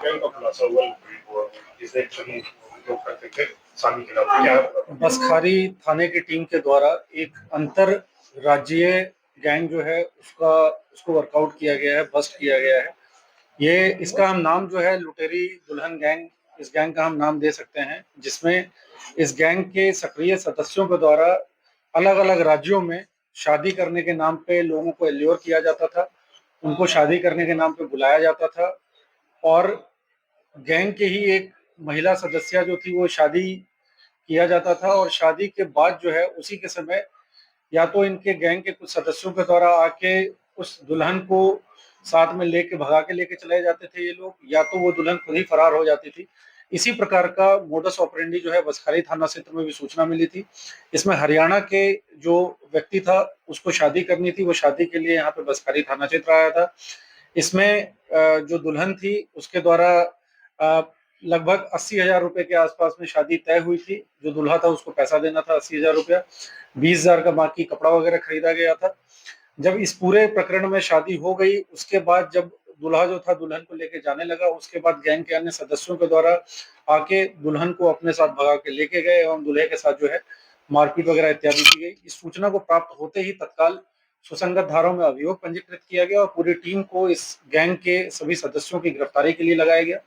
Gang का खुलासा हुआ जिसने सभी लोग करते थे सामी के नाम क्या बसखारी थाने की टीम के द्वारा एक अंतर राज्यीय गैंग जो है उसको वर्कआउट किया गया है, बस्ट किया गया है। ये इसका हम नाम जो है लुटेरी दुल्हन गैंग, इस गैंग का हम नाम दे सकते हैं, जिसमें इस गैंग के सक्रिय सदस्यों के द्वारा अलग अलग राज्यों में शादी करने के नाम पे लोगों को एल्योर किया जाता था, उनको शादी करने के नाम पे बुलाया जाता था और गैंग के ही एक महिला सदस्य जो थी वो शादी किया जाता था और शादी के बाद जो है उसी के समय या तो इनके गैंग के कुछ सदस्यों के द्वारा आके उस दुल्हन को साथ में लेके भगा के लेके चले जाते थे ये लोग, या तो वो दुल्हन खुद ही फरार हो जाती थी। इसी प्रकार का मोडस ऑपरेंडी जो है बसखाली थाना क्षेत्र में भी सूचना मिली थी। इसमें हरियाणा के जो व्यक्ति था उसको शादी करनी थी, वो शादी के लिए यहाँ पे बसखाली थाना क्षेत्र आया था। इसमें जो दुल्हन थी उसके द्वारा लगभग 80,000 रुपए के आसपास में शादी तय हुई थी। जो दूल्हा था उसको पैसा देना था 80,000 रुपया, 20,000 का बाकी कपड़ा वगैरह खरीदा गया था। जब इस पूरे प्रकरण में शादी हो गई उसके बाद जब दूल्हा जो था दुल्हन को लेके जाने लगा, उसके बाद गैंग के अन्य सदस्यों के द्वारा आके दुल्हन को अपने साथ भगा के लेके गए एवं दूल्हे के साथ जो है मारपीट वगैरह इत्यादि की गई। इस सूचना को प्राप्त होते ही तत्काल सुसंगत धाराओं में अभियोग पंजीकृत किया गया और पूरी टीम को इस गैंग के सभी सदस्यों की गिरफ्तारी के लिए लगाया गया।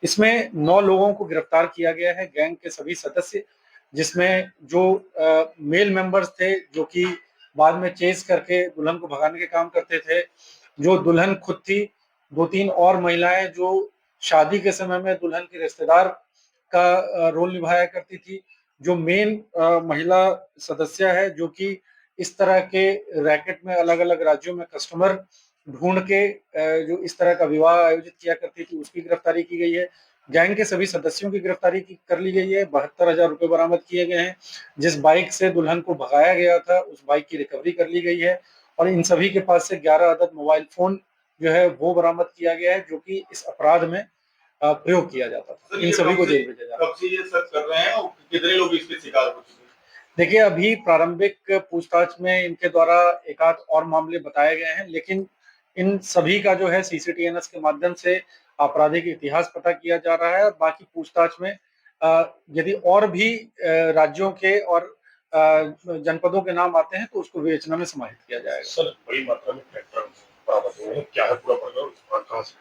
इसमें 9 लोगों को गिरफ्तार किया गया है, गैंग के सभी सदस्य, जिसमें जो मेल मेंबर्स थे जो कि बाद में चेस करके दुल्हन को भगाने के काम करते थे, जो दुल्हन खुद थी, 2-3 और महिलाएं जो शादी के समय में दुल्हन के रिश्तेदार का रोल निभाया करती थी, जो मेन महिला सदस्य है जो कि इस तरह के रैकेट में अलग अलग राज्यों में कस्टमर ढूंढ के जो इस तरह का विवाह आयोजित किया करती थी, उसकी गिरफ्तारी की गई है। गैंग के सभी सदस्यों की गिरफ्तारी कर ली गई है। 72,000 रुपए बरामद किए गए हैं। जिस बाइक से दुल्हन को भगाया गया था उस बाइक की रिकवरी कर ली गई है और इन सभी के पास से 11 अदद मोबाइल फोन जो है वो बरामद किया गया है, जो कि इस अपराध में प्रयोग किया जाता था। इन सभी को जेल भेजा जाता है। कब से ये सर्च कर रहे हैं और कितने लोग इसके शिकार हो चुके हैं? देखिए, अभी प्रारंभिक पूछताछ में इनके द्वारा एक आध और मामले बताए गए हैं, लेकिन इन सभी का जो है सीसीटीएनएस के माध्यम से आपराधिक इतिहास पता किया जा रहा है और बाकी पूछताछ में यदि और भी राज्यों के और जनपदों के नाम आते हैं तो उसको विवेचना में समाहित किया जाएगा। सर, बड़ी मात्रा में ट्रैक्टर बरामद हुए हैं, क्या है पूरा प्रकरण, कहां से